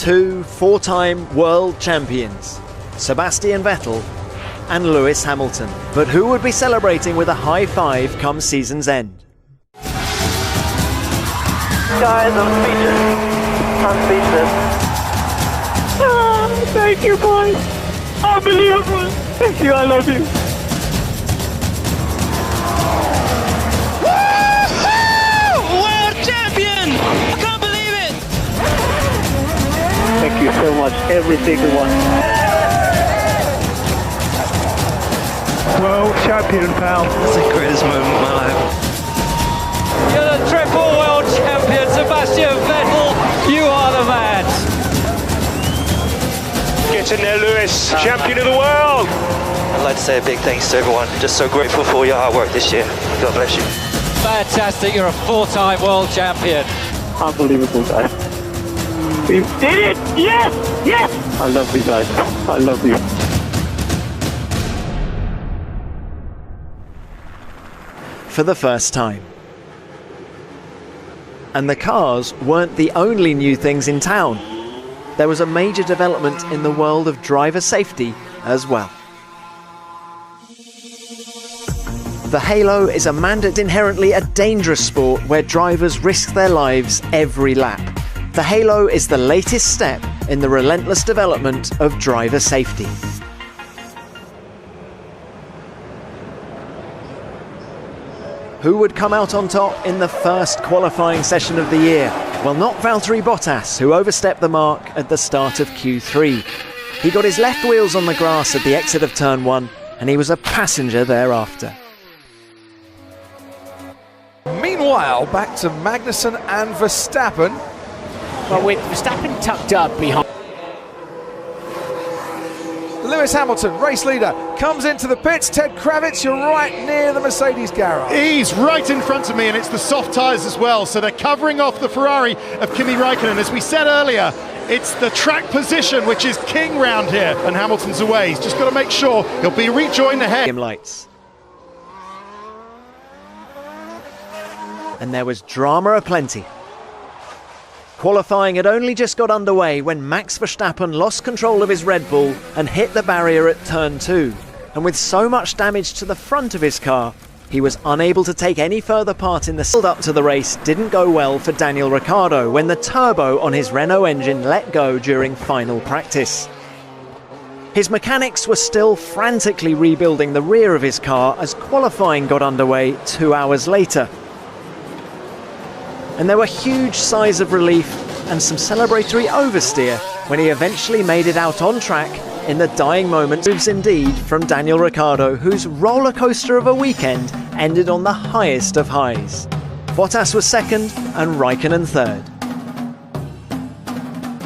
two four-time world champions, Sebastian Vettel and Lewis Hamilton. But who would be celebrating with a high five come season's end? Guys, I'm speechless. Thank you, boys. Unbelievable. Thank you, I love you. Thank you so much, every single one. World champion, pal. That's the greatest moment of my life. You're the triple world champion, Sebastian Vettel. You are the man. Get in there, Lewis. Champion of the world. I'd like to say a big thanks to everyone. Just so grateful for all your hard work this year. God bless you. Fantastic, you're a four-time world champion. Unbelievable, guys. We did it! Yes! Yes! I love you guys. I love you. For the first time. And the cars weren't the only new things in town. There was a major development in the world of driver safety as well. The Halo is a mandate inherently a dangerous sport where drivers risk their lives every lap. The Halo is the latest step in the relentless development of driver safety. Who would come out on top in the first qualifying session of the year? Well, not Valtteri Bottas, who overstepped the mark at the start of Q3. He got his left wheels on the grass at the exit of turn 1, and he was a passenger thereafter. Meanwhile, back to Magnussen and Verstappen. But with Verstappen tucked up behind. Lewis Hamilton, race leader, comes into the pits. Ted Kravitz, you're right near the Mercedes garage. He's right in front of me, and it's the soft tyres as well, so they're covering off the Ferrari of Kimi Raikkonen. As we said earlier, it's the track position which is king round here, and Hamilton's away. He's just got to make sure he'll be rejoined ahead. Lights. And there was drama aplenty. Qualifying had only just got underway when Max Verstappen lost control of his Red Bull and hit the barrier at turn 2. And with so much damage to the front of his car, he was unable to take any further part in the build-up to the race. Didn't go well for Daniel Ricciardo when the turbo on his Renault engine let go during final practice. His mechanics were still frantically rebuilding the rear of his car as qualifying got underway 2 hours later. And there were huge sighs of relief and some celebratory oversteer when he eventually made it out on track in the dying moments. Moves indeed from Daniel Ricciardo, whose roller coaster of a weekend ended on the highest of highs. Bottas was second and Raikkonen third.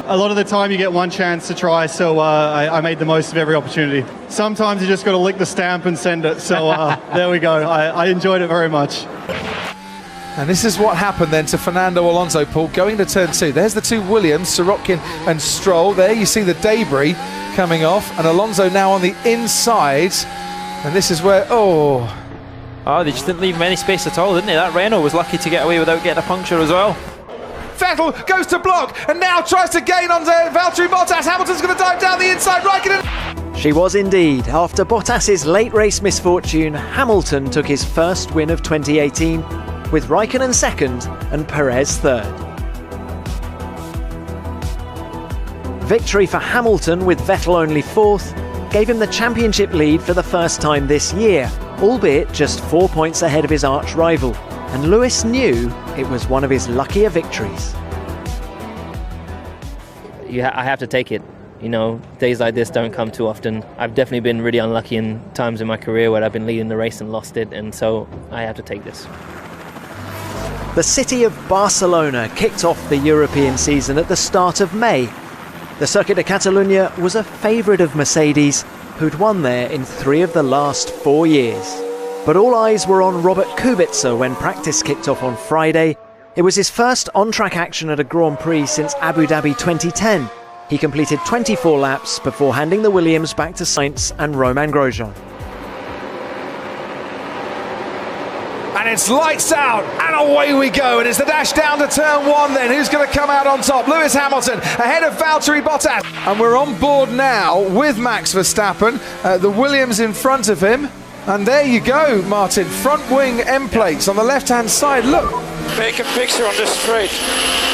A lot of the time you get one chance to try, so I made the most of every opportunity. Sometimes you just got to lick the stamp and send it, so there we go. I enjoyed it very much. And this is what happened then to Fernando Alonso, Paul, going to turn 2. There's the two Williams, Sorokin and Stroll. There you see the debris coming off, and Alonso now on the inside. And this is where, Oh, they just didn't leave him any space at all, didn't they? That Renault was lucky to get away without getting a puncture as well. Vettel goes to block and now tries to gain on Valtteri Bottas. Hamilton's going to dive down the inside. Raikkonen. She was indeed. After Bottas's late race misfortune, Hamilton took his first win of 2018, with Raikkonen second and Perez third. Victory for Hamilton, with Vettel only fourth, gave him the championship lead for the first time this year, albeit just 4 points ahead of his arch rival, and Lewis knew it was one of his luckier victories. I have to take it. You know, days like this don't come too often. I've definitely been really unlucky in times in my career where I've been leading the race and lost it, and so I have to take this. The city of Barcelona kicked off the European season at the start of May. The Circuit de Catalunya was a favourite of Mercedes, who'd won there in 3 of the last 4 years. But all eyes were on Robert Kubica when practice kicked off on Friday. It was his first on-track action at a Grand Prix since Abu Dhabi 2010. He completed 24 laps before handing the Williams back to Sainz and Romain Grosjean. and it's lights out, and away we go. And it's the dash down to turn 1 then. Who's going to come out on top? Lewis Hamilton ahead of Valtteri Bottas. And we're on board now with Max Verstappen, the Williams in front of him. And there you go, Martin, front wing end plates on the left-hand side. Look. Make a picture on the straight.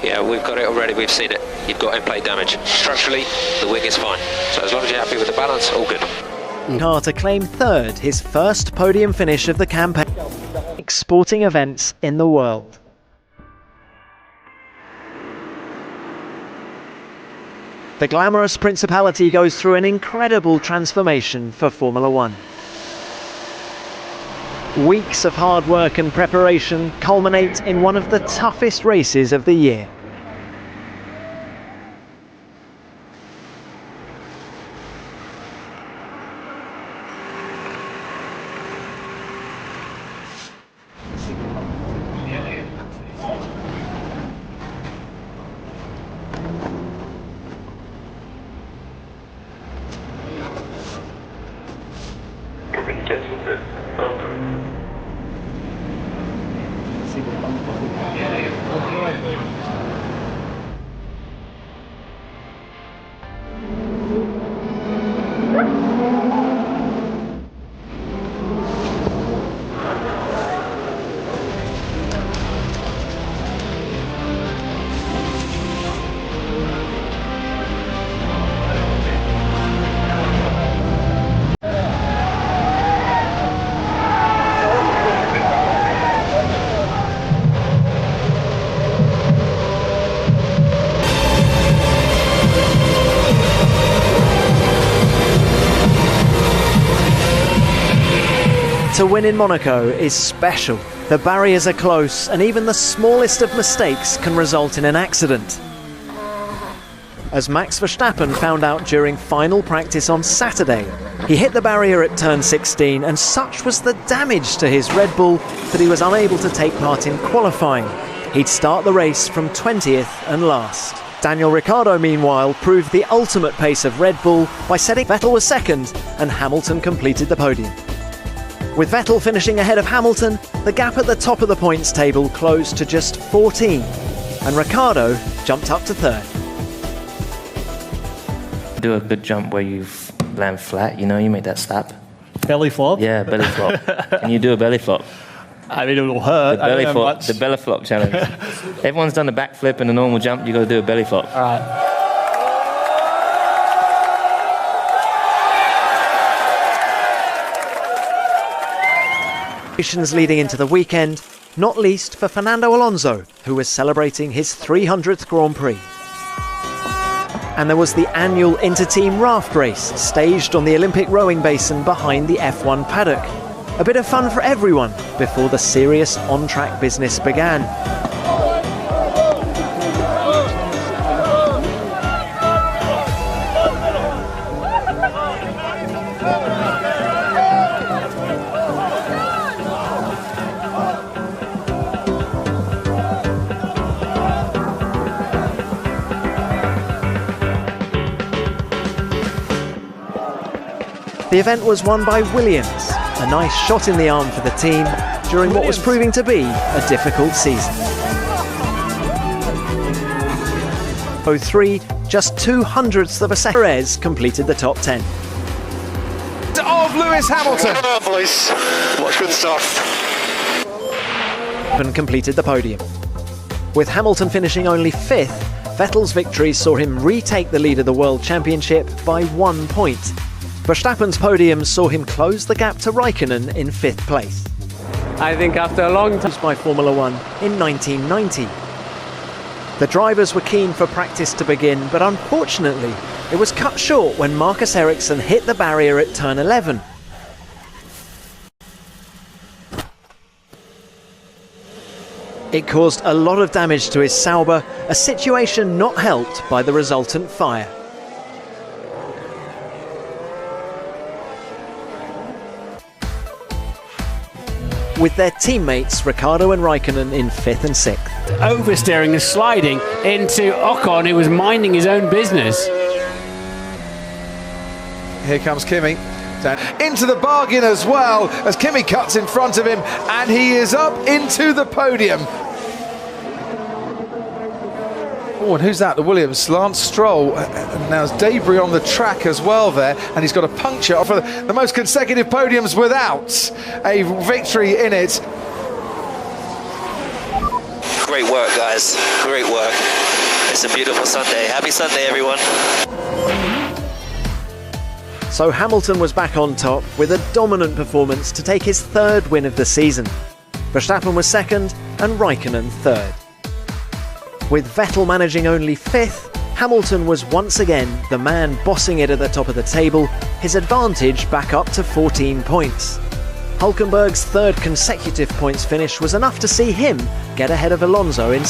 Yeah, we've got it already, we've seen it. You've got end plate damage. Structurally, the wing is fine. So as long as you're happy with the balance, all good. Car to claim third, his first podium finish of the campaign. Sporting events in the world. The glamorous principality goes through an incredible transformation for Formula One. Weeks of hard work and preparation culminate in one of the toughest races of the year. To win in Monaco is special. The barriers are close, and even the smallest of mistakes can result in an accident. As Max Verstappen found out during final practice on Saturday, he hit the barrier at turn 16, and such was the damage to his Red Bull that he was unable to take part in qualifying. He'd start the race from 20th and last. Daniel Ricciardo, meanwhile, proved the ultimate pace of Red Bull by setting Vettel was second, and Hamilton completed the podium. With Vettel finishing ahead of Hamilton, the gap at the top of the points table closed to just 14, and Ricciardo jumped up to third. Do a good jump where you land flat, you know, you make that slap. Belly flop? Yeah, belly flop. Can you do a belly flop? I mean, it will hurt. The belly flop challenge. Everyone's done a backflip and a normal jump, you got to do a belly flop. All right. Leading into the weekend, not least for Fernando Alonso, who was celebrating his 300th Grand Prix. And there was the annual inter-team raft race, staged on the Olympic rowing basin behind the F1 paddock. A bit of fun for everyone before the serious on-track business began. The event was won by Williams, a nice shot in the arm for the team during what was proving to be a difficult season. 03, just 0.02 of a second. Perez completed the top 10. Of Lewis Hamilton. Oh, boys, what good stuff. And completed the podium. With Hamilton finishing only 5th, Vettel's victory saw him retake the lead of the World Championship by 1 point. Verstappen's podium saw him close the gap to Raikkonen in 5th place. I think after a long time by Formula One in 1990. The drivers were keen for practice to begin, but unfortunately it was cut short when Marcus Ericsson hit the barrier at turn 11. It caused a lot of damage to his Sauber, a situation not helped by the resultant fire. With their teammates Ricciardo and Raikkonen in 5th and 6th. Oversteering and sliding into Ocon, who was minding his own business. Here comes Kimi. Into the bargain as well, as Kimi cuts in front of him, and he is up into the podium. Oh, and who's that? The Williams, Lance Stroll. And now there's debris on the track as well there, and he's got a puncture for the most consecutive podiums without a victory in it. Great work, guys. Great work. It's a beautiful Sunday. Happy Sunday, everyone. So Hamilton was back on top with a dominant performance to take his third win of the season. Verstappen was second and Raikkonen third. With Vettel managing only fifth, Hamilton was once again the man bossing it at the top of the table, his advantage back up to 14 points. Hülkenberg's third consecutive points finish was enough to see him get ahead of Alonso in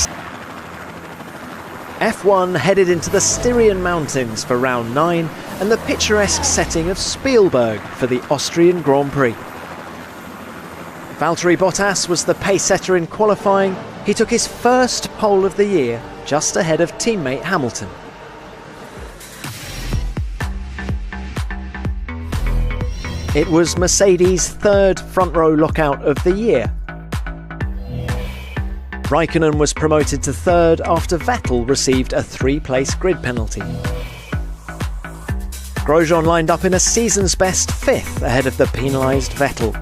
F1 headed into the Styrian Mountains for round 9 and the picturesque setting of Spielberg for the Austrian Grand Prix. Valtteri Bottas was the pace setter in qualifying. He took his first pole of the year, just ahead of teammate Hamilton. It was Mercedes' third front row lockout of the year. Raikkonen was promoted to third after Vettel received a 3-place grid penalty. Grosjean lined up in a season's best fifth ahead of the penalised Vettel.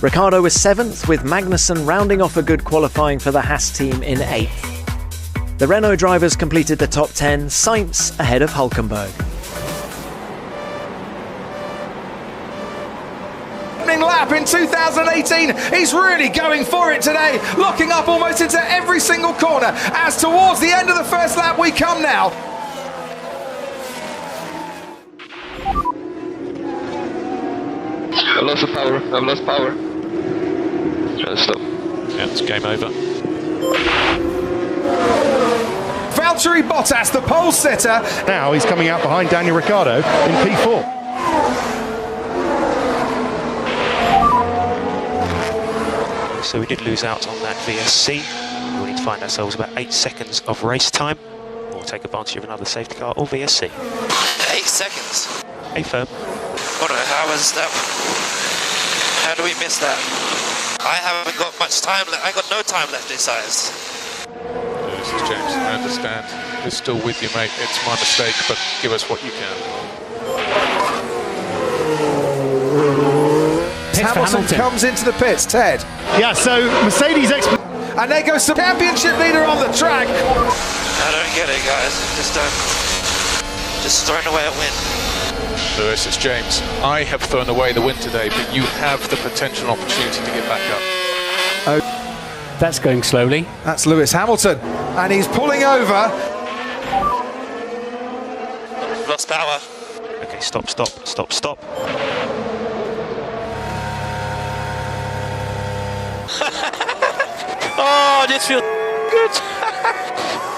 Ricciardo was seventh, with Magnussen rounding off a good qualifying for the Haas team in eighth. The Renault drivers completed the top 10, Sainz ahead of Hülkenberg. Lap in 2018, he's really going for it today, locking up almost into every single corner. As towards the end of the first lap we come now. I've lost the power. I've lost power. Try to stop. Yeah, it's game over. Valtteri Bottas, the pole setter. Now he's coming out behind Daniel Ricciardo in P4. So we did lose out on that VSC. We need to find ourselves about 8 seconds of race time, or take advantage of another safety car or VSC. 8 seconds. Hey, firm. What? How was that? How do we miss that? I haven't got much time left. I got no time left inside. This is James. I understand. We're still with you, mate. It's my mistake, but give us what you can. Hamilton comes into the pits, Ted. Yeah, so Mercedes and there goes the championship leader on the track. I don't get it, guys. Just throwing away a win. Lewis, it's James. I have thrown away the win today, but you have the potential opportunity to get back up. Oh, that's going slowly. That's Lewis Hamilton, and he's pulling over. Lost power. Okay, stop. Oh, this feels good.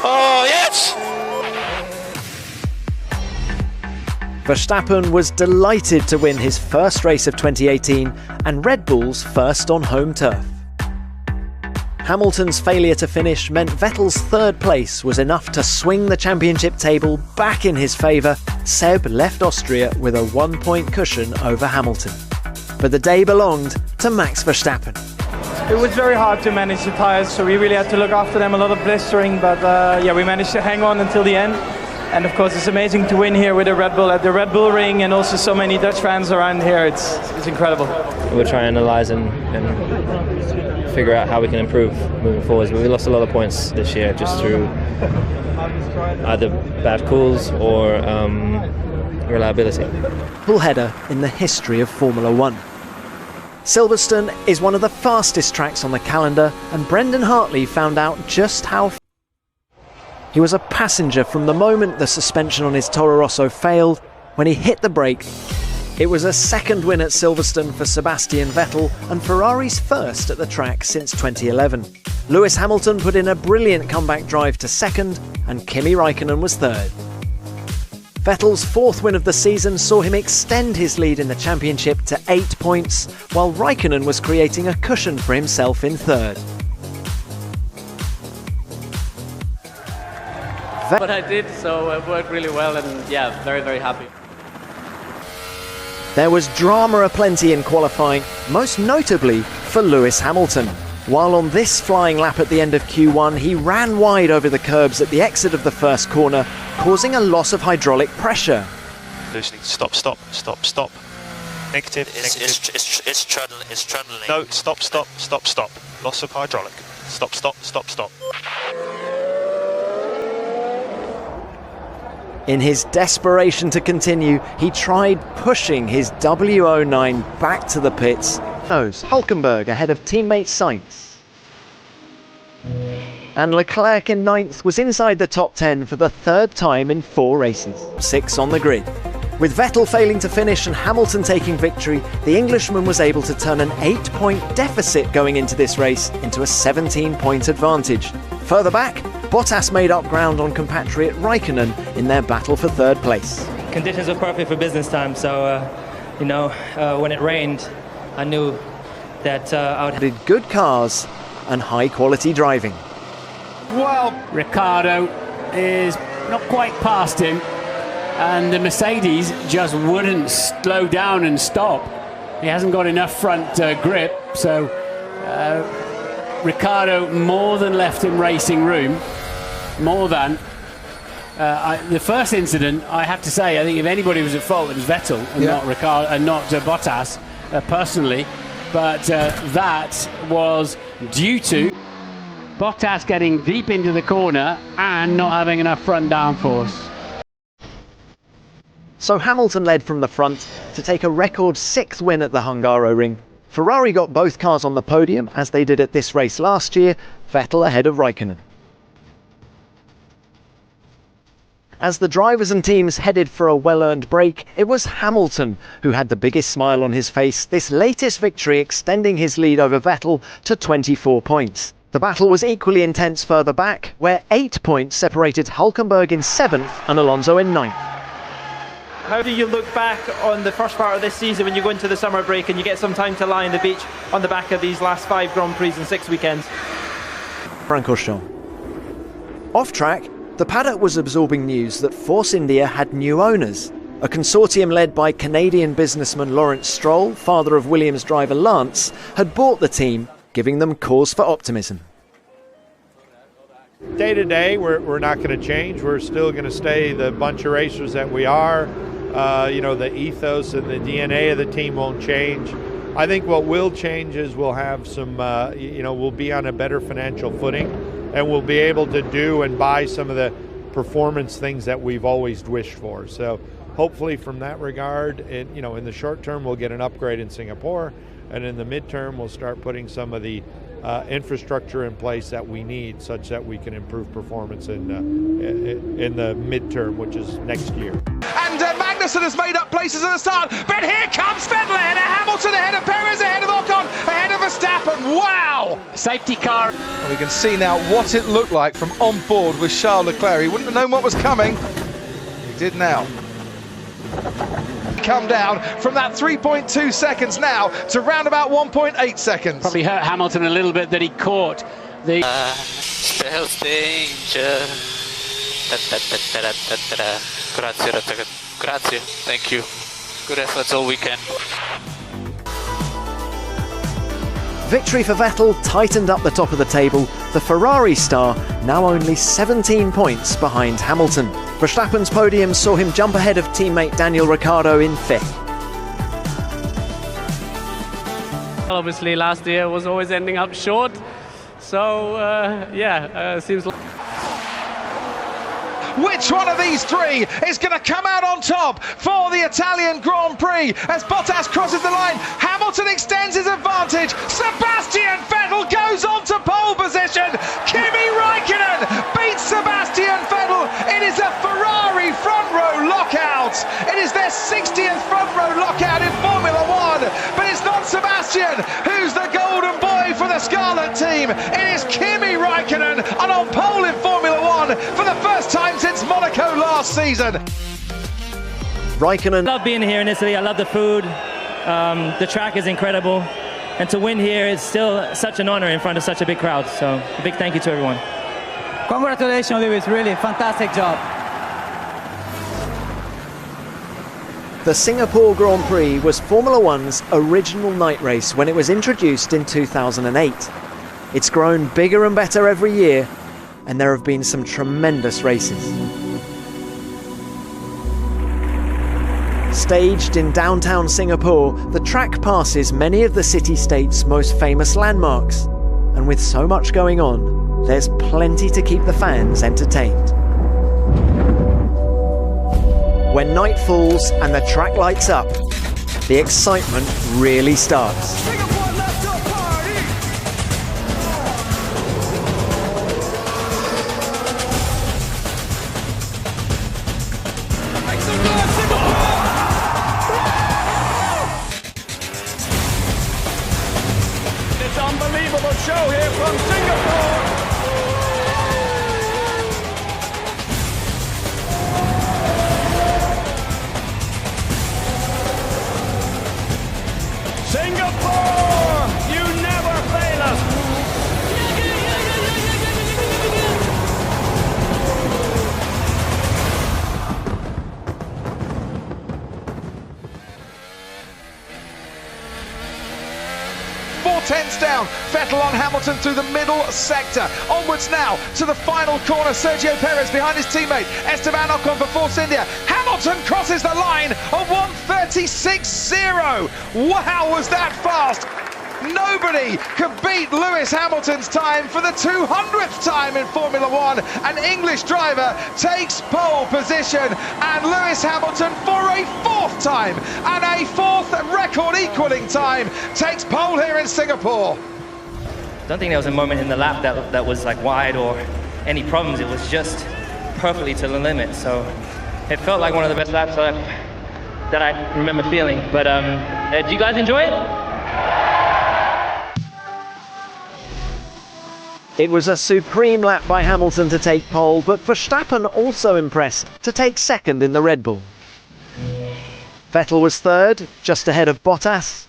Oh, yes! Verstappen was delighted to win his first race of 2018 and Red Bull's first on home turf. Hamilton's failure to finish meant Vettel's third place was enough to swing the championship table back in his favour. Seb left Austria with a 1-point cushion over Hamilton. But the day belonged to Max Verstappen. It was very hard to manage the tyres, so we really had to look after them, a lot of blistering, but yeah, we managed to hang on until the end. And of course it's amazing to win here with a Red Bull at the Red Bull Ring, and also so many Dutch fans around here. It's incredible. We'll try and analyse and figure out how we can improve moving forwards, but we lost a lot of points this year just through either bad calls or reliability. Full header in the history of Formula One. Silverstone is one of the fastest tracks on the calendar, and Brendan Hartley found out just how he was a passenger from the moment the suspension on his Toro Rosso failed. When he hit the brake, it was a second win at Silverstone for Sebastian Vettel and Ferrari's first at the track since 2011. Lewis Hamilton put in a brilliant comeback drive to second, and Kimi Raikkonen was third. Vettel's fourth win of the season saw him extend his lead in the championship to 8 points, while Raikkonen was creating a cushion for himself in third. But I did, so it worked really well, and yeah, very, very happy. There was drama aplenty in qualifying, most notably for Lewis Hamilton. While on this flying lap at the end of Q1, he ran wide over the curbs at the exit of the first corner, causing a loss of hydraulic pressure. Loosening, stop. Negative, negative. It's trundling. No, stop. Loss of hydraulic. Stop. In his desperation to continue, he tried pushing his W09 back to the pits. Hulkenberg ahead of teammate Sainz. And Leclerc in 9th was inside the top 10 for the third time in 4 races. 6 on the grid. With Vettel failing to finish and Hamilton taking victory, the Englishman was able to turn an 8-point deficit going into this race into a 17-point advantage. Further back, Bottas made up ground on compatriot Raikkonen in their battle for third place. Conditions were perfect for business time, so when it rained, I knew that I would... Did good cars and high-quality driving. Well, Ricciardo is not quite past him, and the Mercedes just wouldn't slow down and stop. He hasn't got enough front grip, so Ricciardo more than left him racing room. More than. The first incident, I have to say, I think if anybody was at fault, it was Vettel and not Ricciardo and not Bottas personally. But that was due to Bottas getting deep into the corner and not having enough front downforce. So Hamilton led from the front to take a record 6th win at the Hungaroring. Ferrari got both cars on the podium, as they did at this race last year, Vettel ahead of Raikkonen. As the drivers and teams headed for a well-earned break, it was Hamilton who had the biggest smile on his face, this latest victory extending his lead over Vettel to 24 points. The battle was equally intense further back, where 8 points separated Hulkenberg in 7th and Alonso in 9th. How do you look back on the first part of this season when you go into the summer break and you get some time to lie on the beach on the back of these last 5 Grand Prix and 6 weekends? Francorchamps. Off track, the paddock was absorbing news that Force India had new owners. A consortium led by Canadian businessman Lawrence Stroll, father of Williams driver Lance, had bought the team, giving them cause for optimism. Day to day, we're not going to change. We're still going to stay the bunch of racers that we are. The ethos and the DNA of the team won't change. I think what will change is we'll have some, we'll be on a better financial footing, and we'll be able to do and buy some of the performance things that we've always wished for. So hopefully from that regard, in the short term, we'll get an upgrade in Singapore, and in the midterm, we'll start putting some of the infrastructure in place that we need, such that we can improve performance in the midterm, which is next year. And Magnussen has made up places at the start, but here comes Vettel ahead of Hamilton, ahead of Perez, ahead of Ocon, ahead of Verstappen. Wow! Safety car. And we can see now what it looked like from on board with Charles Leclerc. He wouldn't have known what was coming. He did now. Come down from that 3.2 seconds now to round about 1.8 seconds. Probably hurt Hamilton a little bit that he caught the... Stealth danger. Grazie. Thank you. Good efforts all weekend. Victory for Vettel tightened up the top of the table, the Ferrari star now only 17 points behind Hamilton. Verstappen's podium saw him jump ahead of teammate Daniel Ricciardo in 5th. Obviously last year was always ending up short, so seems like... Which one of these three is going to come out on top for the Italian Grand Prix as Bottas crosses the line? Hamilton extends his advantage. Sebastian Vettel goes on to pole position. Kimi Raikkonen beats Sebastian Vettel. It is a Ferrari front row lockout. It is their 60th front row lockout in Formula One. But it's not Sebastian who's the golden boy for the Scarlet team. It is Kimi Raikkonen, and on pole in Formula One for the first time since Monaco last season. Raikkonen. I love being here in Italy. I love the food. The track is incredible. And to win here is still such an honor in front of such a big crowd. So a big thank you to everyone. Congratulations, Lewis. Really fantastic job. The Singapore Grand Prix was Formula One's original night race when it was introduced in 2008. It's grown bigger and better every year, and there have been some tremendous races. Staged in downtown Singapore, the track passes many of the city-state's most famous landmarks, and with so much going on, there's plenty to keep the fans entertained. When night falls and the track lights up, the excitement really starts. It's an unbelievable show here from Singapore. Singapore, you never fail us. Tenths down, Vettel on Hamilton through the middle sector. Onwards now to the final corner. Sergio Perez behind his teammate Esteban Ocon for Force India. Hamilton crosses the line of 1:36.0. Wow, was that fast? Nobody could beat Lewis Hamilton's time for the 200th time in Formula One. An English driver takes pole position, and Lewis Hamilton for a fourth time and a fourth record equaling time takes pole here in Singapore. I don't think there was a moment in the lap that was like wide or any problems. It was just perfectly to the limit. So it felt like one of the best laps that I remember feeling. But did you guys enjoy it? It was a supreme lap by Hamilton to take pole, but Verstappen also impressed to take second in the Red Bull. Vettel was third, just ahead of Bottas.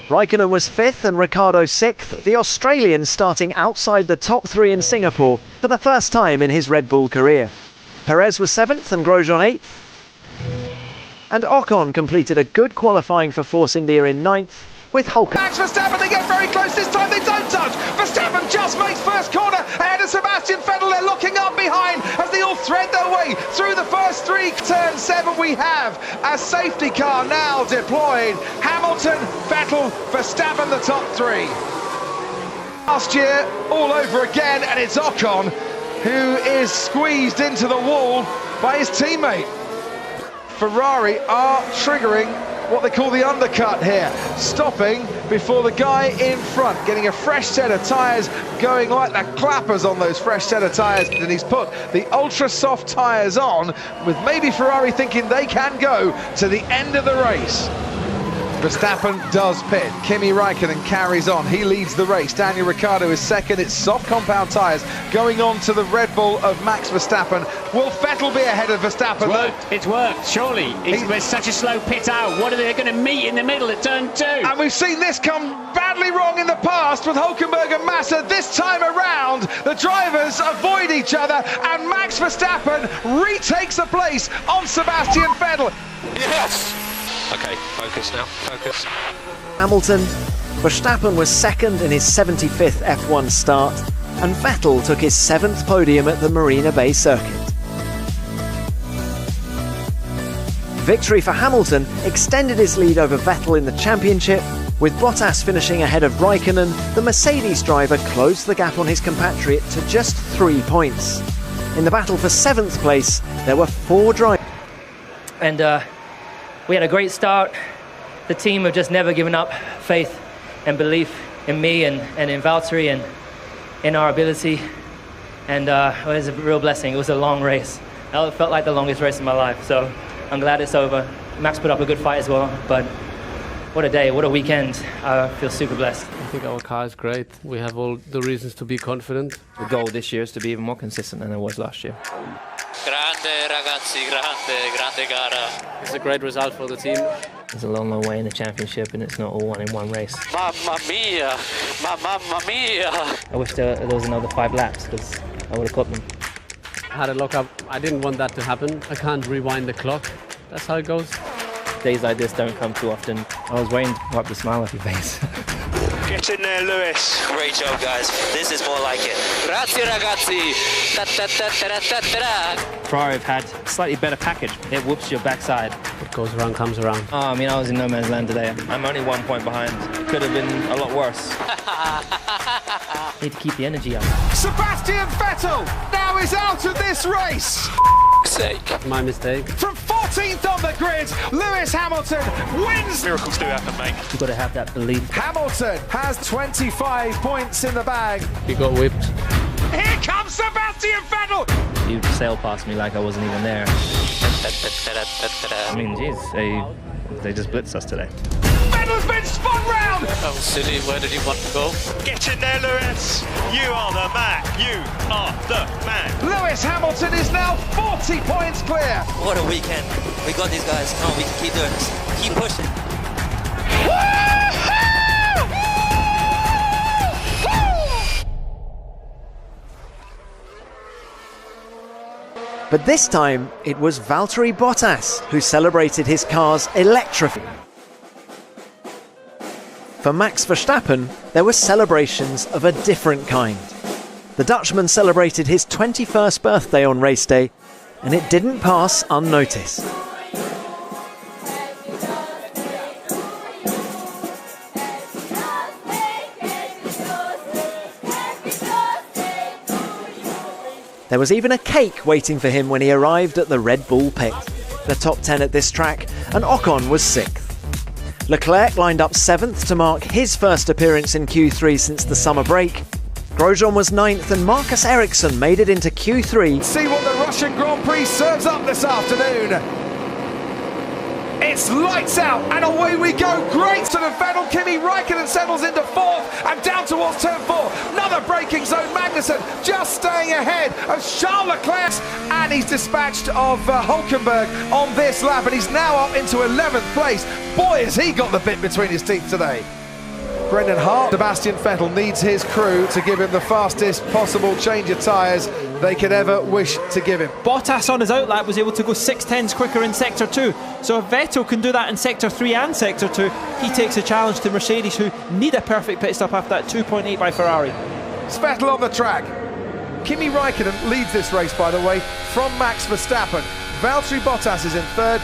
Raikkonen was fifth and Ricciardo sixth, the Australian starting outside the top three in Singapore for the first time in his Red Bull career. Perez was seventh and Grosjean eighth. And Ocon completed a good qualifying for Force India in ninth, with Hulk. Max Verstappen, they get very close this time, they don't touch. Verstappen just makes first corner ahead of Sebastian Vettel. They're looking up behind as they all thread their way through the first three. Turn 7 we have a safety car now deployed. Hamilton, Vettel, Verstappen the top three. Last year all over again, and it's Ocon who is squeezed into the wall by his teammate. Ferrari are triggering what they call the undercut here, stopping before the guy in front, getting a fresh set of tyres, going like the clappers on those fresh set of tyres, and he's put the ultra soft tyres on, with maybe Ferrari thinking they can go to the end of the race. Verstappen does pit. Kimi Raikkonen carries on. He leads the race. Daniel Ricciardo is second. It's soft compound tyres going on to the Red Bull of Max Verstappen. Will Vettel be ahead of Verstappen? It's worked, surely. It's such a slow pit out. What are they going to meet in the middle at turn 2? And we've seen this come badly wrong in the past with Hülkenberg and Massa. This time around, the drivers avoid each other, and Max Verstappen retakes the place on Sebastian Vettel. Yes! Okay, focus now, focus. Hamilton, Verstappen was second in his 75th F1 start, and Vettel took his 7th podium at the Marina Bay circuit. Victory for Hamilton extended his lead over Vettel in the championship. With Bottas finishing ahead of Raikkonen, the Mercedes driver closed the gap on his compatriot to just 3 points. In the battle for 7th place, there were 4 drivers. And we had a great start. The team have just never given up faith and belief in me and in Valtteri and in our ability. And it was a real blessing. It was a long race. It felt like the longest race of my life. So I'm glad it's over. Max put up a good fight as well. But what a day, what a weekend. I feel super blessed. I think our car is great. We have all the reasons to be confident. The goal this year is to be even more consistent than it was last year. Grande ragazzi, grande gara. It's a great result for the team. There's a long, long way in the championship, and it's not all won in one race. Mamma mia, mamma mia. I wish there was another 5 laps, because I would have caught them. I had a look up. I didn't want that to happen. I can't rewind the clock. That's how it goes. Days like this don't come too often. I was waiting to wipe the smile off your face. Get in there, Lewis. Great job, guys. This is more like it. Grazie ragazzi. Ferrari have had a slightly better package. It whoops your backside. What goes around comes around. Oh, I mean, I was in no man's land today. I'm only 1 point behind. Could have been a lot worse. Need to keep the energy up. Sebastian Vettel now is out of this race. Sake. My mistake. From 14th on the grid, Lewis Hamilton wins. Miracles do happen, mate. You've got to have that belief. Hamilton has 25 points in the bag. He got whipped. Here comes Sebastian Vettel. You sailed past me like I wasn't even there. I mean, geez, they just blitzed us today. Vettel's been spun round. Oh, silly. Where did he want to go? Get in there, Lewis. You are the man. You are the man. Lewis Hamilton is now 40 points clear. What a weekend. We got these guys. Come on, we can keep doing this. Keep pushing. But this time, it was Valtteri Bottas who celebrated his car's electrifying. For Max Verstappen, there were celebrations of a different kind. The Dutchman celebrated his 21st birthday on race day, and it didn't pass unnoticed. There was even a cake waiting for him when he arrived at the Red Bull pit. The top 10 at this track, and Ocon was 6th. Leclerc lined up 7th to mark his first appearance in Q3 since the summer break. Grosjean was 9th and Marcus Ericsson made it into Q3. See what the Russian Grand Prix serves up this afternoon. It's lights out and away we go. Great to the Vettel. Kimi Raikkonen settles into 4th and down towards turn 4. Another braking zone. Magnussen just staying ahead of Charles Leclerc, and he's dispatched of Hulkenberg on this lap, and he's now up into 11th place. Boy, has he got the bit between his teeth today. Brendan Hart. Sebastian Vettel needs his crew to give him the fastest possible change of tyres they could ever wish to give him. Bottas on his outlap was able to go 6/10s quicker in Sector 2. So if Vettel can do that in Sector 3 and Sector 2, he takes a challenge to Mercedes, who need a perfect pit stop after that 2.8 by Ferrari. It's Vettel on the track. Kimi Raikkonen leads this race, by the way, from Max Verstappen. Valtteri Bottas is in 3rd.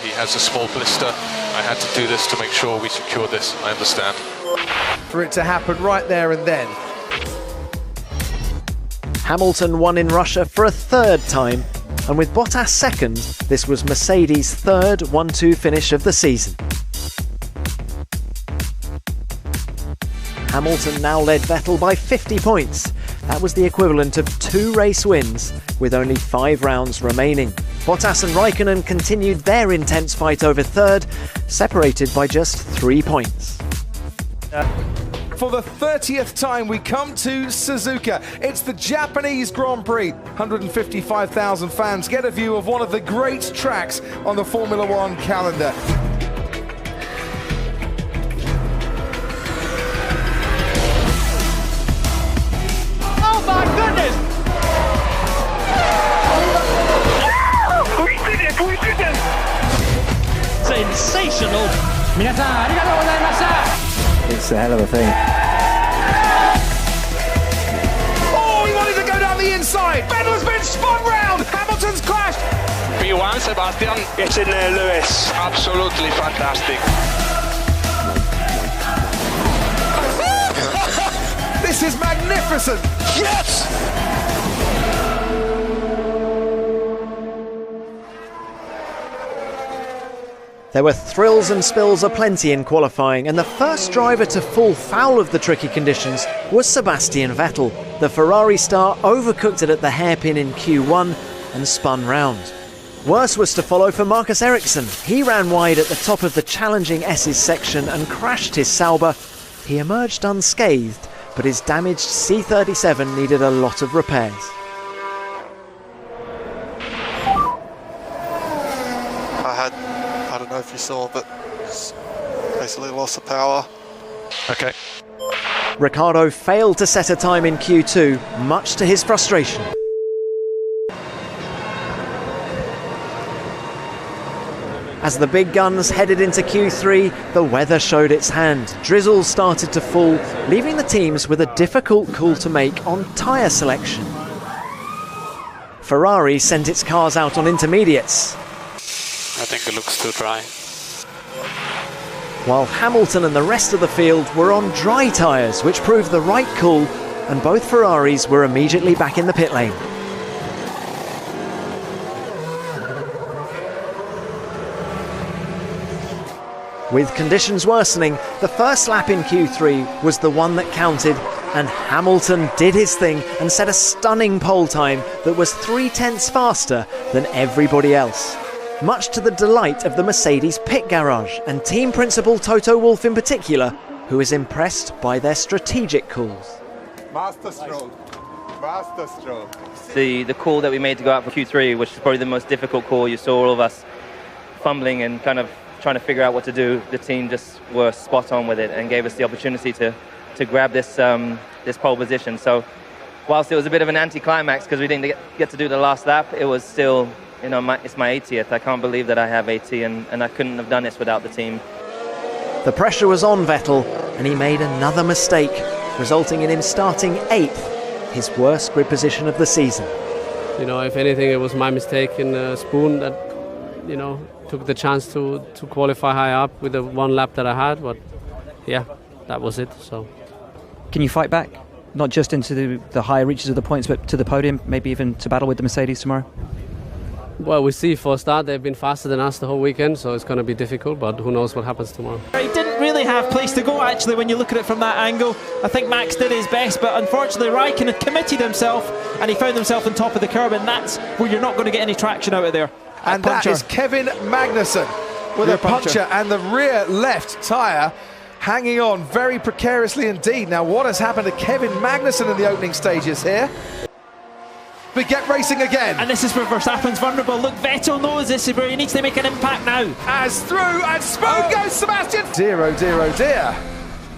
He has a small blister. I had to do this to make sure we secure this, I understand. For it to happen right there and then. Hamilton won in Russia for a 3rd time, and with Bottas 2nd, this was Mercedes' 3rd 1-2 finish of the season. Hamilton now led Vettel by 50 points. That was the equivalent of 2 race wins, with only 5 rounds remaining. Bottas and Raikkonen continued their intense fight over 3rd, separated by just 3 points. For the 30th time, we come to Suzuka. It's the Japanese Grand Prix. 155,000 fans get a view of one of the great tracks on the Formula One calendar. Oh my goodness! We did it! We did it! Sensational! 皆さんありがとうございました。 It's a hell of a thing. Oh, he wanted to go down the inside. Vettel's been spun round. Hamilton's crashed. P1, Sebastian. Get in there, Lewis. Absolutely fantastic. This is magnificent. Yes! There were thrills and spills aplenty in qualifying, and the first driver to fall foul of the tricky conditions was Sebastian Vettel. The Ferrari star overcooked it at the hairpin in Q1 and spun round. Worse was to follow for Marcus Ericsson. He ran wide at the top of the challenging S's section and crashed his Sauber. He emerged unscathed, but his damaged C37 needed a lot of repairs. I don't know if you saw, but basically loss of power. Okay. Ricciardo failed to set a time in Q2, much to his frustration. As the big guns headed into Q3, the weather showed its hand. Drizzle started to fall, leaving the teams with a difficult call to make on tyre selection. Ferrari sent its cars out on intermediates, I think it looks too dry. while Hamilton and the rest of the field were on dry tyres, which proved the right call, and both Ferraris were immediately back in the pit lane. With conditions worsening, the first lap in Q3 was the one that counted, and Hamilton did his thing and set a stunning pole time that was 3/10 faster than everybody else. Much to the delight of the Mercedes pit garage and team principal Toto Wolff in particular, who is impressed by their strategic calls. Master stroke. Master stroke. The call that we made to go out for Q3, which is probably the most difficult call. You saw all of us fumbling and kind of trying to figure out what to do. The team just were spot on with it and gave us the opportunity to grab this pole position. So whilst it was a bit of an anticlimax because we didn't get to do the last lap, it was still, you know, it's my 80th. I can't believe that I have 80 and I couldn't have done this without the team. The pressure was on Vettel and he made another mistake, resulting in him starting 8th, his worst grid position of the season. You know, if anything, it was my mistake in Spoon that, you know, took the chance to qualify high up with the one lap that I had, but yeah, that was it. So, can you fight back, not just into the higher reaches of the points, but to the podium, maybe even to battle with the Mercedes tomorrow? Well, we see. For a start, they've been faster than us the whole weekend, so it's going to be difficult, but who knows what happens tomorrow. He didn't really have place to go, actually, when you look at it from that angle. I think Max did his best, but unfortunately Raikkonen committed himself and he found himself on top of the curb, and that's where you're not going to get any traction out of there. And that is Kevin Magnussen with a puncture and the rear left tyre hanging on very precariously indeed. Now, what has happened to Kevin Magnussen in the opening stages here? We get racing again. And this is where Verstappen's vulnerable. Look, Vettel knows this is where he needs to make an impact now. As through, and smooth goes Sebastian. Dear.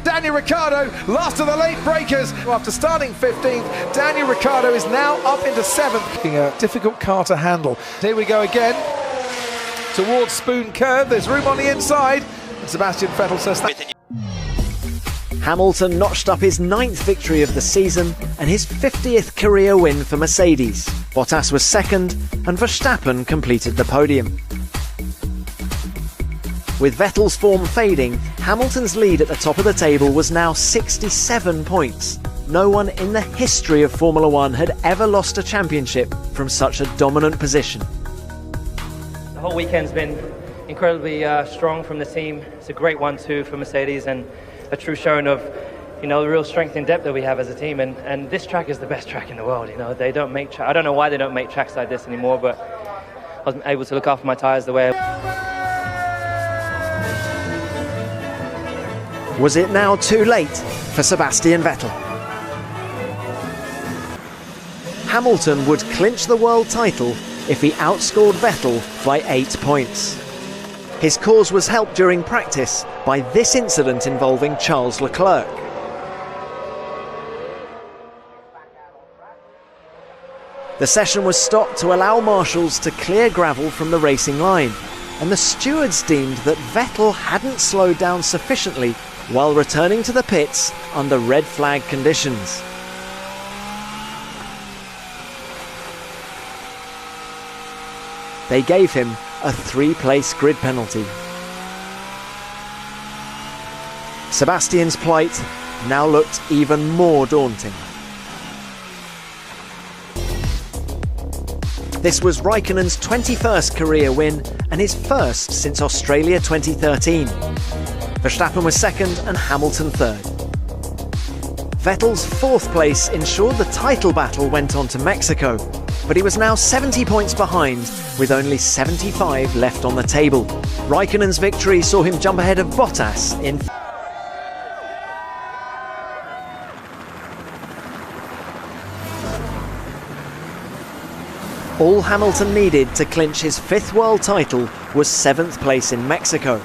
Daniel Ricciardo, last of the late breakers. After starting 15th, Daniel Ricciardo is now up into 7th. A difficult car to handle. Here we go again. Towards Spoon Curve, there's room on the inside. And Sebastian Vettel says that. Hamilton notched up his 9th victory of the season and his 50th career win for Mercedes. Bottas was 2nd and Verstappen completed the podium. With Vettel's form fading, Hamilton's lead at the top of the table was now 67 points. No one in the history of Formula One had ever lost a championship from such a dominant position. The whole weekend's been incredibly strong from the team. It's a great 1-2 for Mercedes and a true showing of, you know, the real strength and depth that we have as a team. And this track is the best track in the world. You know, they don't make. I don't know why they don't make tracks like this anymore, but I wasn't able to look after my tyres the way. Was it now too late for Sebastian Vettel? Hamilton would clinch the world title if he outscored Vettel by 8 points. His cause was helped during practice by this incident involving Charles Leclerc. The session was stopped to allow marshals to clear gravel from the racing line, and the stewards deemed that Vettel hadn't slowed down sufficiently while returning to the pits under red flag conditions. They gave him a 3-place grid penalty. Sebastian's plight now looked even more daunting. This was Raikkonen's 21st career win and his first since Australia 2013. Verstappen was 2nd and Hamilton 3rd. Vettel's 4th place ensured the title battle went on to Mexico, but he was now 70 points behind with only 75 left on the table. Raikkonen's victory saw him jump ahead of Bottas in all Hamilton needed to clinch his 5th world title was 7th place in Mexico.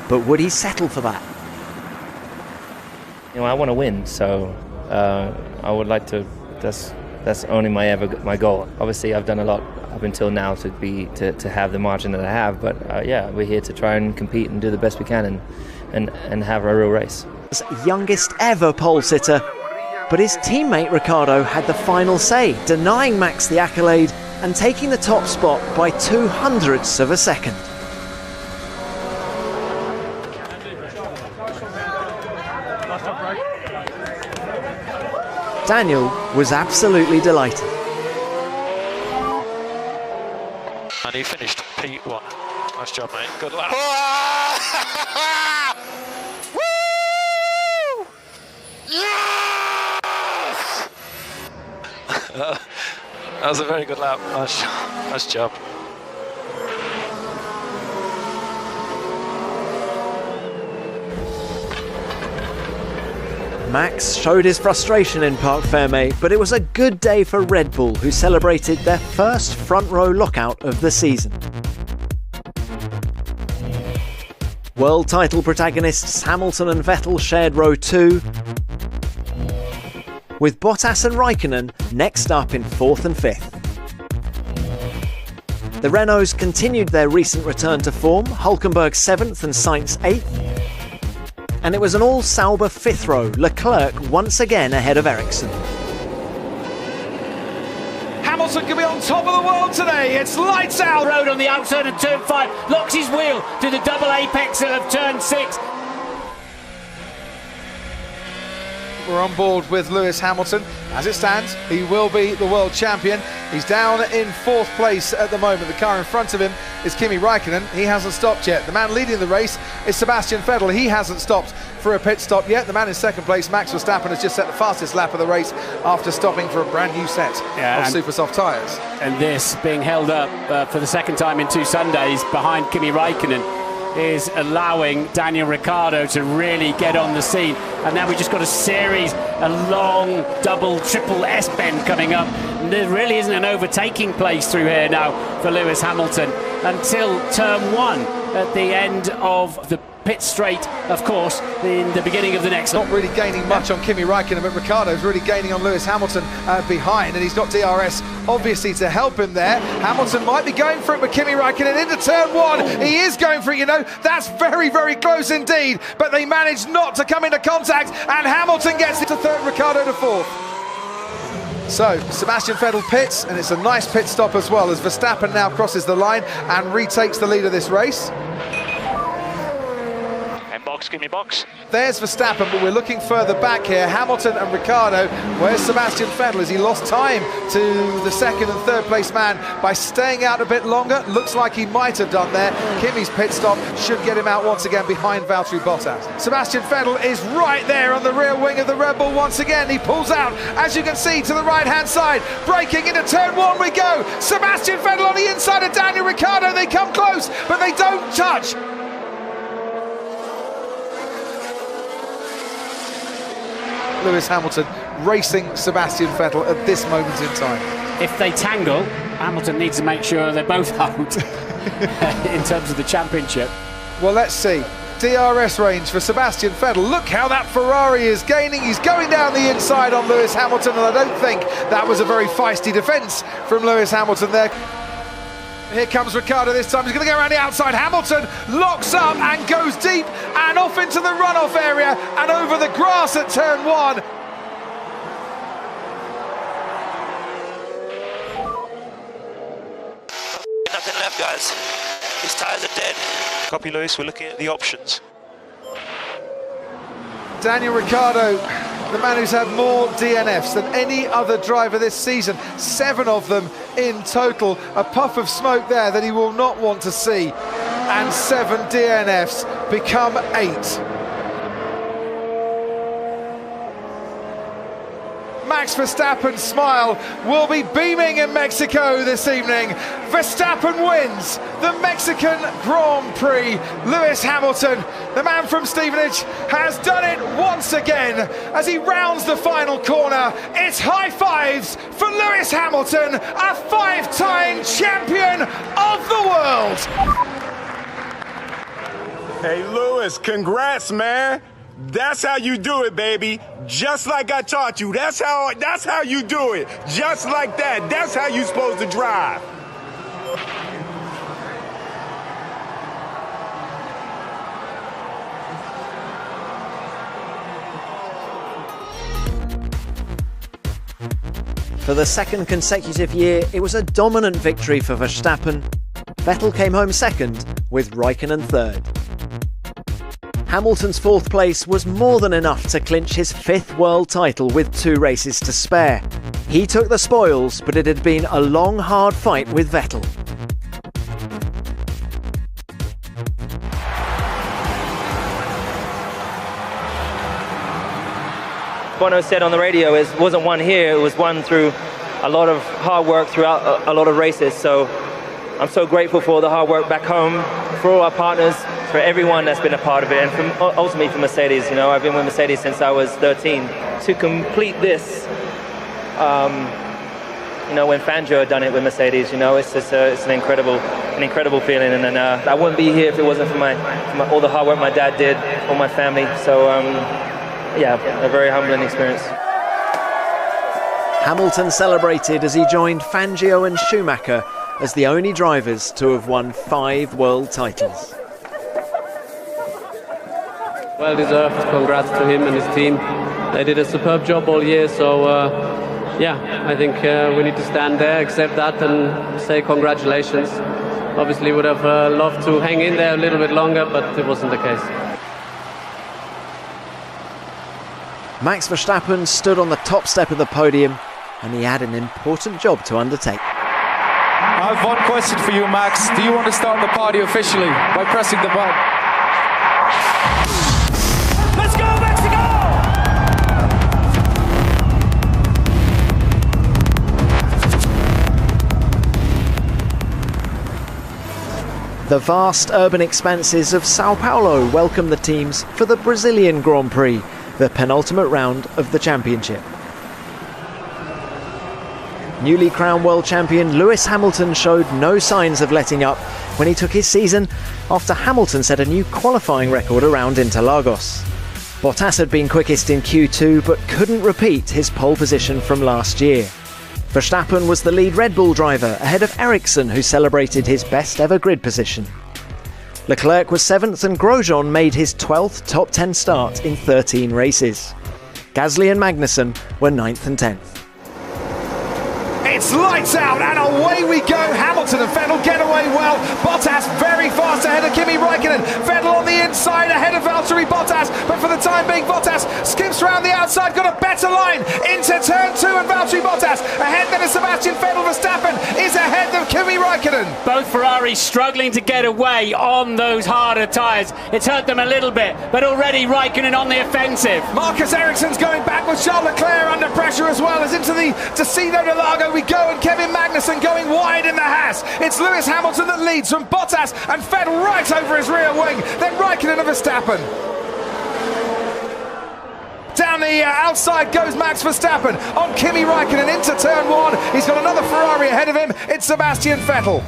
But would he settle for that? You know, I want to win, so I would like to. That's only my goal. Obviously, I've done a lot up until now to have the margin that I have, but yeah, we're here to try and compete and do the best we can and have a real race. Youngest ever pole sitter, but his teammate Ricciardo had the final say, denying Max the accolade and taking the top spot by 0.02 of a second. Daniel was absolutely delighted. And he finished P1. Nice job, mate. Good luck. Woo! Yes! That was a very good lap. Nice job. Max showed his frustration in Parc Fermé, but it was a good day for Red Bull, who celebrated their first front row lockout of the season. World title protagonists Hamilton and Vettel shared row 2, with Bottas and Raikkonen next up in 4th and 5th. The Renaults continued their recent return to form, Hülkenberg 7th and Sainz 8th. And it was an all-Sauber 5th row, Leclerc once again ahead of Ericsson. Hamilton can be on top of the world today. It's lights out. Road on the outside of turn 5, locks his wheel to the double apex of turn 6. We're on board with Lewis Hamilton. As it stands, he will be the world champion. He's down in 4th place at the moment. The car in front of him is Kimi Raikkonen. He hasn't stopped yet. The man leading the race is Sebastian Vettel. He hasn't stopped for a pit stop yet. The man in 2nd place, Max Verstappen, has just set the fastest lap of the race after stopping for a brand new set of super soft tyres. And this being held up for the 2nd time in 2 Sundays behind Kimi Raikkonen is allowing Daniel Ricciardo to really get on the scene. And now we've just got a long double triple S bend coming up. And there really isn't an overtaking place through here now for Lewis Hamilton until turn 1 at the end of the pit straight, of course, in the beginning of the next. Not really gaining much on Kimi Raikkonen, but Ricciardo's really gaining on Lewis Hamilton behind, and he's got DRS obviously to help him there. Hamilton might be going for it, but Kimi Raikkonen into turn 1. He is going for it, you know. That's very, very close indeed, but they managed not to come into contact, and Hamilton gets it to 3rd, Ricciardo to 4th. So, Sebastian Vettel pits, and it's a nice pit stop as well, as Verstappen now crosses the line and retakes the lead of this race. Box, give me box. There's Verstappen, but we're looking further back here. Hamilton and Ricciardo. Where's Sebastian Vettel? As he lost time to the 2nd and 3rd place man by staying out a bit longer? Looks like he might have done there. Kimi's pit stop should get him out once again behind Valtteri Bottas. Sebastian Vettel is right there on the rear wing of the Red Bull once again. He pulls out, as you can see, to the right-hand side. Braking into turn 1 we go. Sebastian Vettel on the inside of Daniel Ricciardo. They come close, but they don't touch. Lewis Hamilton racing Sebastian Vettel at this moment in time. If they tangle, Hamilton needs to make sure they're both out in terms of the championship. Well, let's see. DRS range for Sebastian Vettel. Look how that Ferrari is gaining. He's going down the inside on Lewis Hamilton, and I don't think that was a very feisty defence from Lewis Hamilton there. Here comes Ricciardo this time. He's going to go around the outside. Hamilton locks up and goes deep and off into the runoff area and over the grass at turn 1. Nothing left, guys. His tyres are dead. Copy, Lewis. We're looking at the options. Daniel Ricciardo, the man who's had more DNFs than any other driver this season, 7 of them in total. A puff of smoke there that he will not want to see, and 7 DNFs become 8. Max Verstappen's smile will be beaming in Mexico this evening. Verstappen wins the Mexican Grand Prix. Lewis Hamilton, the man from Stevenage, has done it once again as he rounds the final corner. It's high fives for Lewis Hamilton, a 5-time champion of the world. Hey, Lewis, congrats, man. That's how you do it, baby. Just like I taught you. That's how you do it. Just like that. That's how you're supposed to drive. For the second consecutive year, it was a dominant victory for Verstappen. Vettel came home second, with Raikkonen third. Hamilton's fourth place was more than enough to clinch his fifth world title with 2 races to spare. He took the spoils, but it had been a long, hard fight with Vettel. Bono said on the radio, it wasn't won here, it was won through a lot of hard work throughout a lot of races. So I'm so grateful for all the hard work back home, for all our partners, for everyone that's been a part of it, and ultimately for Mercedes. You know, I've been with Mercedes since I was 13. To complete this, you know, when Fangio had done it with Mercedes, you know, it's just it's an incredible feeling, and I wouldn't be here if it wasn't for all the hard work my dad did, for my family. So yeah, a very humbling experience. Hamilton celebrated as he joined Fangio and Schumacher as the only drivers to have won 5 world titles. Well deserved. Congrats to him and his team. They did a superb job all year, so yeah, I think we need to stand there, accept that and say congratulations. Obviously would have loved to hang in there a little bit longer, but it wasn't the case. Max Verstappen stood on the top step of the podium, and he had an important job to undertake. I have one question for you, Max. Do you want to start the party officially by pressing the button? Let's go, Mexico! The vast urban expanses of Sao Paulo welcome the teams for the Brazilian Grand Prix, the penultimate round of the championship. Newly crowned world champion Lewis Hamilton showed no signs of letting up when he took his season after Hamilton set a new qualifying record around Interlagos. Bottas had been quickest in Q2 but couldn't repeat his pole position from last year. Verstappen was the lead Red Bull driver ahead of Ericsson, who celebrated his best ever grid position. Leclerc was 7th and Grosjean made his 12th top 10 start in 13 races. Gasly and Magnussen were 9th and 10th. It's lights out and away we go. Hamilton and Vettel get away well. Bottas very fast ahead of Kimi Raikkonen. Vettel on the inside ahead of Valtteri Bottas, but for the time being Bottas skips around the outside, got a better line into turn 2, and Valtteri Bottas ahead then of Sebastian Vettel. Verstappen is ahead of Kimi Raikkonen. Both Ferraris struggling to get away on those harder tyres. It's hurt them a little bit, but already Raikkonen on the offensive. Marcus Ericsson's going back with Charles Leclerc under pressure as well as into the Casino de Lago we go, and Kevin Magnussen going wide in the Haas. It's Lewis Hamilton that leads from Bottas and Vettel right over his rear wing, then Raikkonen and Verstappen. Down the outside goes Max Verstappen on Kimi Raikkonen into turn 1. He's got another Ferrari ahead of him. It's Sebastian Vettel.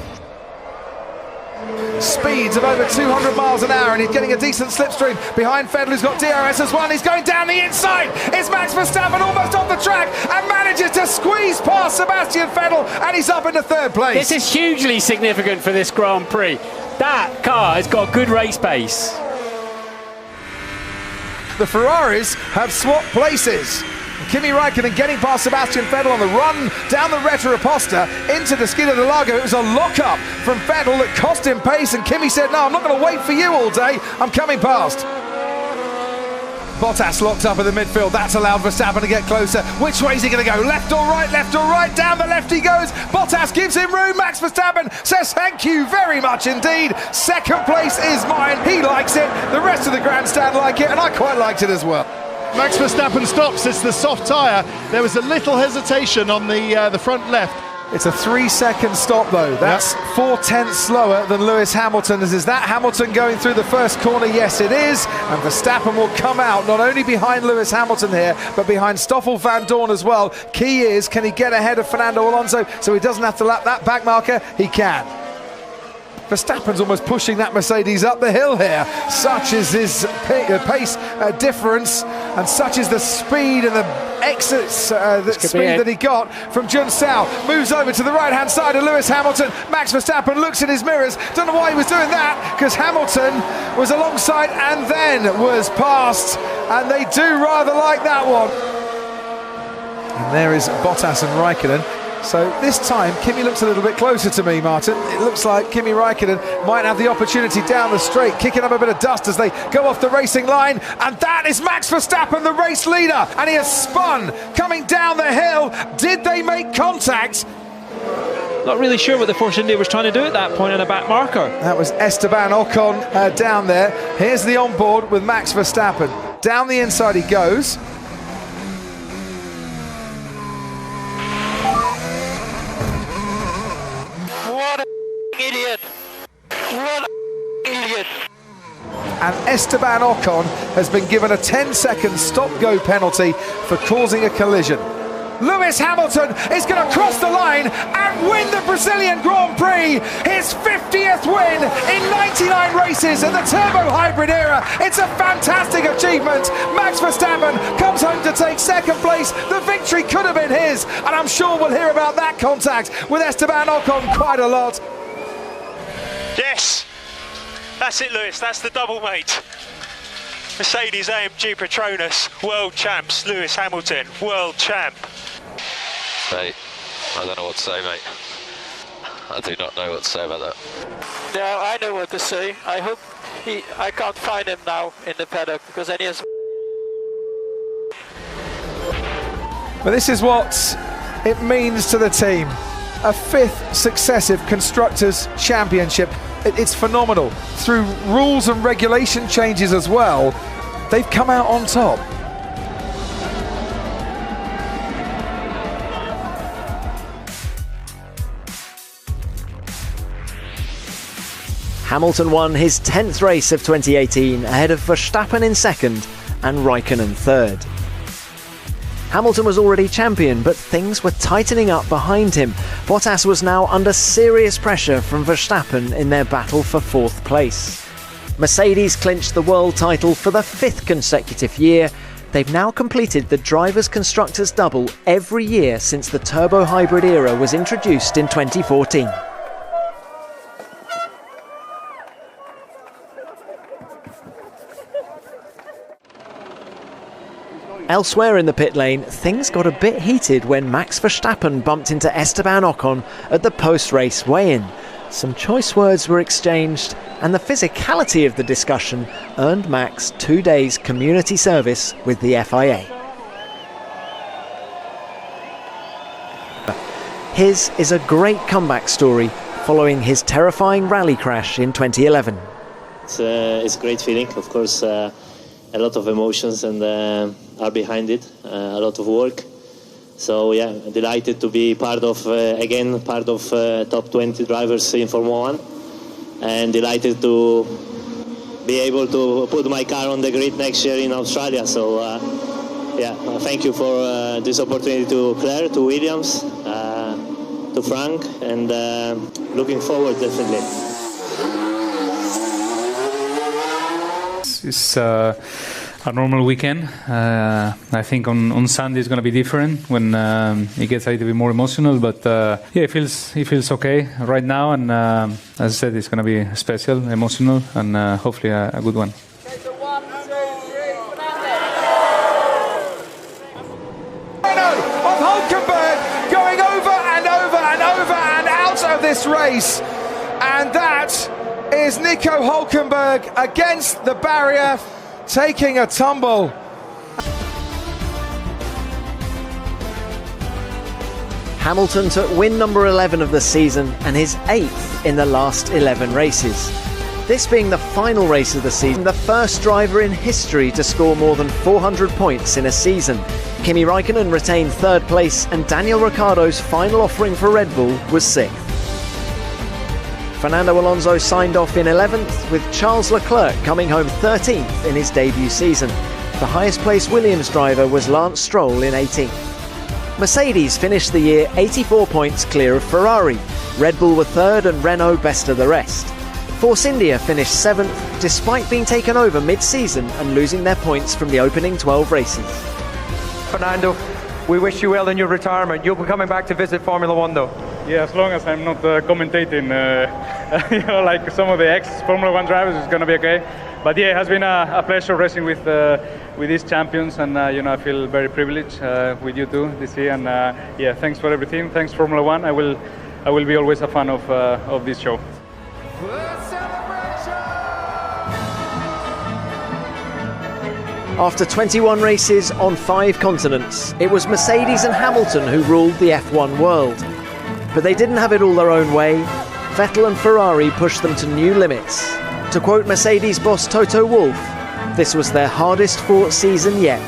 Speeds of over 200 miles an hour, and he's getting a decent slipstream behind Vettel, who's got DRS as well. He's going down the inside. It's Max Verstappen almost off the track and manages to squeeze past Sebastian Vettel, and he's up into 3rd place. This is hugely significant for this Grand Prix. That car has got good race pace. The Ferraris have swapped places. Kimi Raikkonen getting past Sebastian Vettel on the run down the Retta Apposta into the Casino de Lago. It was a lock-up from Vettel that cost him pace, and Kimi said, no, I'm not going to wait for you all day, I'm coming past. Bottas locked up in the midfield. That's allowed Verstappen to get closer. Which way is he going to go? Left or right? Left or right? Down the left he goes. Bottas gives him room. Max Verstappen says thank you very much indeed. 2nd place is mine. He likes it. The rest of the grandstand like it, and I quite liked it as well. Max Verstappen stops. It's the soft tyre. There was a little hesitation on the front left. It's a 3-second stop though. That's 4/10 slower than Lewis Hamilton's. Is that Hamilton going through the first corner? Yes, it is. And Verstappen will come out not only behind Lewis Hamilton here, but behind Stoffel van Dorn as well. Key is, can he get ahead of Fernando Alonso so he doesn't have to lap that back marker? He can. Verstappen's almost pushing that Mercedes up the hill here. Such is his pace difference, and such is the speed and the exits, the speed that he got from Jun Sao. Moves over to the right-hand side of Lewis Hamilton. Max Verstappen looks in his mirrors. Don't know why he was doing that, because Hamilton was alongside and then was passed, and they do rather like that one. And there is Bottas and Raikkonen. So this time, Kimi looks a little bit closer to me, Martin. It looks like Kimi Raikkonen might have the opportunity down the straight, kicking up a bit of dust as they go off the racing line. And that is Max Verstappen, the race leader. And he has spun, coming down the hill. Did they make contact? Not really sure what the Force India was trying to do at that point on a back marker. That was Esteban Ocon down there. Here's the onboard with Max Verstappen. Down the inside he goes. What an idiot! What an idiot! And Esteban Ocon has been given a 10-second stop-go penalty for causing a collision. Lewis Hamilton is going to cross the line and win the Brazilian Grand Prix, his 50th win in 99 races in the turbo hybrid era. It's a fantastic achievement. Max Verstappen comes home to take second place. The victory could have been his, and I'm sure we'll hear about that contact with Esteban Ocon quite a lot. Yes, that's it, Lewis, that's the double, mate. Mercedes AMG Petronas, world champs. Lewis Hamilton, world champ. Mate, I don't know what to say, mate. I do not know what to say about that. Yeah, I know what to say. I hope I can't find him now in the paddock, because then he has... But this is what it means to the team. A 5th successive Constructors' Championship. It's phenomenal. Through rules and regulation changes as well, they've come out on top. Hamilton won his 10th race of 2018 ahead of Verstappen in second and Raikkonen third. Hamilton was already champion, but things were tightening up behind him. Bottas was now under serious pressure from Verstappen in their battle for 4th place. Mercedes clinched the world title for the 5th consecutive year. They've now completed the Drivers' Constructors double every year since the turbo hybrid era was introduced in 2014. Elsewhere in the pit lane, things got a bit heated when Max Verstappen bumped into Esteban Ocon at the post-race weigh-in. Some choice words were exchanged, and the physicality of the discussion earned Max 2 days community service with the FIA. His is a great comeback story following his terrifying rally crash in 2011. It's a great feeling, of course. A lot of emotions and are behind it, a lot of work. So yeah, delighted to be part of again part of top 20 drivers in Formula 1, and delighted to be able to put my car on the grid next year in Australia. So yeah, thank you for this opportunity to Claire, to Williams, to Frank, and looking forward definitely. It's a normal weekend. I think on Sunday it's going to be different when it gets a little bit more emotional. But yeah, it feels okay right now. And as I said, it's going to be special, emotional, and hopefully a good one. Of Hulkenberg going over and over and over and out of this race, and that is Nico Hulkenberg against the barrier, taking a tumble. Hamilton took win number 11 of the season and his 8th in the last 11 races. This being the final race of the season, the first driver in history to score more than 400 points in a season. Kimi Raikkonen retained 3rd place, and Daniel Ricciardo's final offering for Red Bull was 6th. Fernando Alonso signed off in 11th, with Charles Leclerc coming home 13th in his debut season. The highest placed Williams driver was Lance Stroll in 18th. Mercedes finished the year 84 points clear of Ferrari. Red Bull were third and Renault best of the rest. Force India finished 7th despite being taken over mid-season and losing their points from the opening 12 races. Fernando, we wish you well in your retirement. You'll be coming back to visit Formula One though. Yeah, as long as I'm not commentating, like some of the ex-Formula One drivers, it's going to be okay. But yeah, it has been a pleasure racing with these champions, and I feel very privileged with you too this year. And yeah, thanks for everything. Thanks Formula One. I will be always a fan of this show. After 21 races on 5 continents, it was Mercedes and Hamilton who ruled the F1 world. But they didn't have it all their own way. Vettel and Ferrari pushed them to new limits. To quote Mercedes boss Toto Wolff, this was their hardest fought season yet.